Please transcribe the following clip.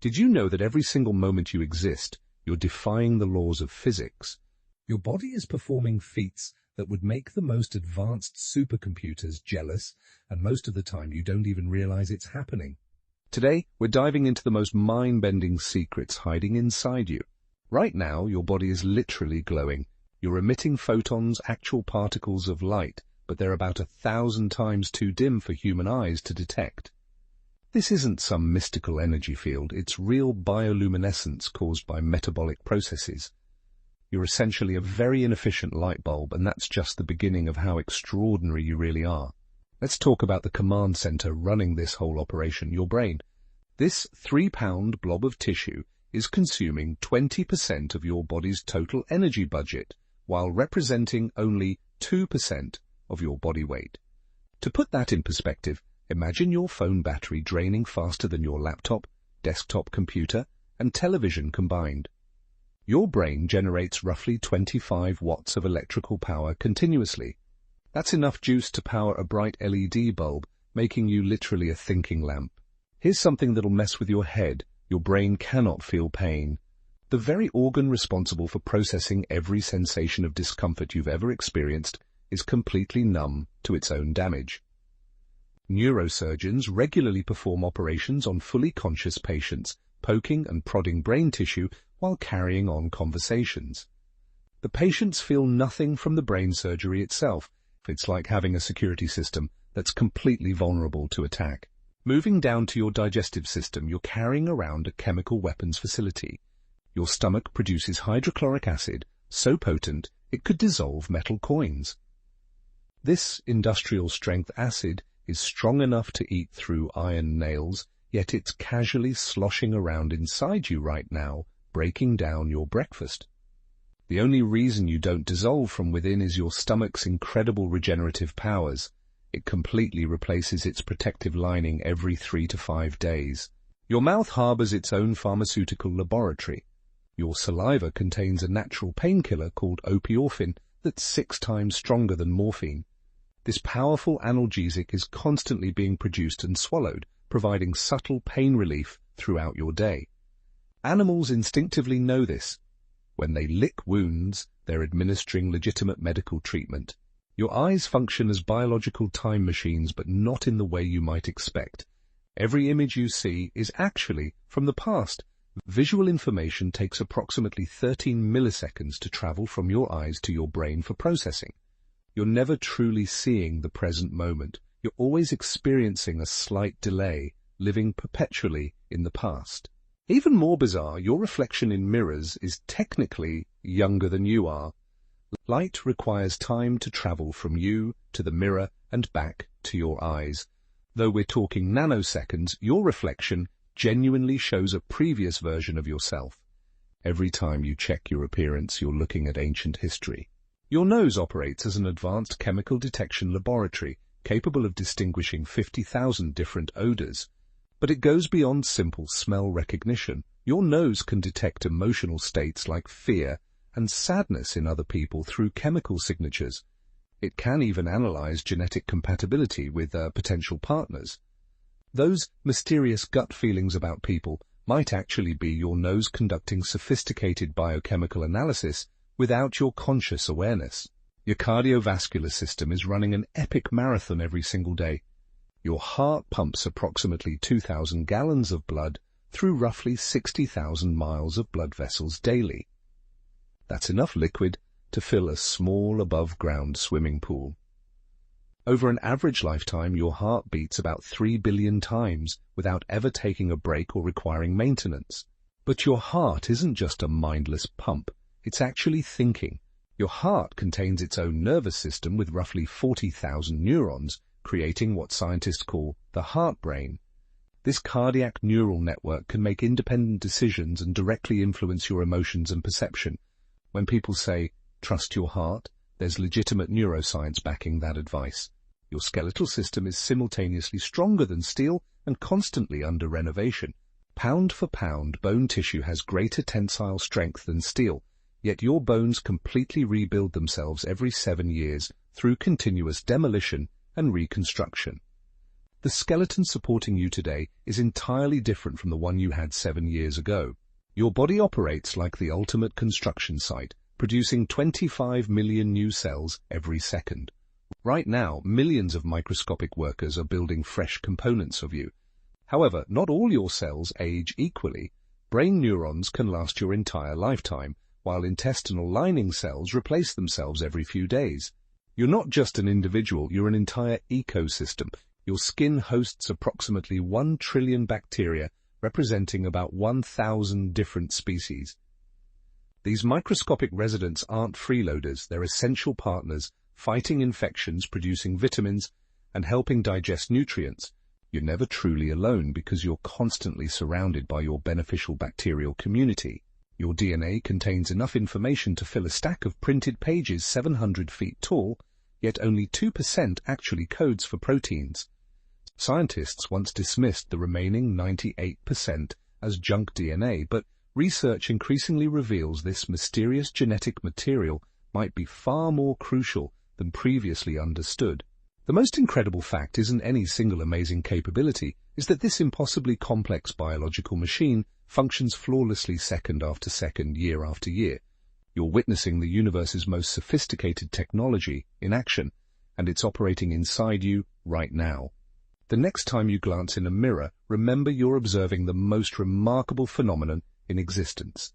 Did you know that every single moment you exist, you're defying the laws of physics? Your body is performing feats that would make the most advanced supercomputers jealous, and most of the time you don't even realize it's happening. Today, we're diving into the most mind-bending secrets hiding inside you. Right now, your body is literally glowing. You're emitting photons, actual particles of light, but they're about 1,000 times too dim for human eyes to detect. This isn't some mystical energy field, it's real bioluminescence caused by metabolic processes. You're essentially a very inefficient light bulb, and that's just the beginning of how extraordinary you really are. Let's talk about the command center running this whole operation, your brain. This 3-pound blob of tissue is consuming 20% of your body's total energy budget, while representing only 2% of your body weight. To put that in perspective, imagine your phone battery draining faster than your laptop, desktop computer, and television combined. Your brain generates roughly 25 watts of electrical power continuously. That's enough juice to power a bright LED bulb, making you literally a thinking lamp. Here's something that'll mess with your head. Your brain cannot feel pain. The very organ responsible for processing every sensation of discomfort you've ever experienced is completely numb to its own damage. Neurosurgeons regularly perform operations on fully conscious patients, poking and prodding brain tissue while carrying on conversations. The patients feel nothing from the brain surgery itself. It's like having a security system that's completely vulnerable to attack. Moving down to your digestive system, you're carrying around a chemical weapons facility. Your stomach produces hydrochloric acid, so potent it could dissolve metal coins. This industrial-strength acid is strong enough to eat through iron nails, yet it's casually sloshing around inside you right now, breaking down your breakfast. The only reason you don't dissolve from within is your stomach's incredible regenerative powers. It completely replaces its protective lining every 3 to 5 days. Your mouth harbors its own pharmaceutical laboratory. Your saliva contains a natural painkiller called opiophine that's 6 times stronger than morphine. This powerful analgesic is constantly being produced and swallowed, providing subtle pain relief throughout your day. Animals instinctively know this. When they lick wounds, they're administering legitimate medical treatment. Your eyes function as biological time machines, but not in the way you might expect. Every image you see is actually from the past. Visual information takes approximately 13 milliseconds to travel from your eyes to your brain for processing. You're never truly seeing the present moment. You're always experiencing a slight delay, living perpetually in the past. Even more bizarre, your reflection in mirrors is technically younger than you are. Light requires time to travel from you to the mirror and back to your eyes. Though we're talking nanoseconds, your reflection genuinely shows a previous version of yourself. Every time you check your appearance, you're looking at ancient history. Your nose operates as an advanced chemical detection laboratory, capable of distinguishing 50,000 different odors. But it goes beyond simple smell recognition. Your nose can detect emotional states like fear and sadness in other people through chemical signatures. It can even analyze genetic compatibility with potential partners. Those mysterious gut feelings about people might actually be your nose conducting sophisticated biochemical analysis without your conscious awareness. Your cardiovascular system is running an epic marathon every single day. Your heart pumps approximately 2,000 gallons of blood through roughly 60,000 miles of blood vessels daily. That's enough liquid to fill a small above-ground swimming pool. Over an average lifetime, your heart beats about 3 billion times without ever taking a break or requiring maintenance. But your heart isn't just a mindless pump, it's actually thinking. Your heart contains its own nervous system with roughly 40,000 neurons, creating what scientists call the heart brain. This cardiac neural network can make independent decisions and directly influence your emotions and perception. When people say, trust your heart, there's legitimate neuroscience backing that advice. Your skeletal system is simultaneously stronger than steel and constantly under renovation. Pound for pound, bone tissue has greater tensile strength than steel, yet your bones completely rebuild themselves every 7 years through continuous demolition and reconstruction. the skeleton supporting you today is entirely different from the one you had 7 years ago. Your body operates like the ultimate construction site, producing 25 million new cells every second. Right now, millions of microscopic workers are building fresh components of you. However, not all your cells age equally. Brain neurons can last your entire lifetime, while intestinal lining cells replace themselves every few days. You're not just an individual, you're an entire ecosystem. Your skin hosts approximately 1 trillion bacteria, representing about 1,000 different species. These microscopic residents aren't freeloaders, they're essential partners, fighting infections, producing vitamins, and helping digest nutrients. You're never truly alone because you're constantly surrounded by your beneficial bacterial community. Your DNA contains enough information to fill a stack of printed pages 700 feet tall, yet only 2% actually codes for proteins. Scientists once dismissed the remaining 98% as junk DNA, but research increasingly reveals this mysterious genetic material might be far more crucial than previously understood. The most incredible fact isn't any single amazing capability, is that this impossibly complex biological machine functions flawlessly second after second, year after year. You're witnessing the universe's most sophisticated technology in action, and it's operating inside you right now. The next time you glance in a mirror, remember you're observing the most remarkable phenomenon in existence.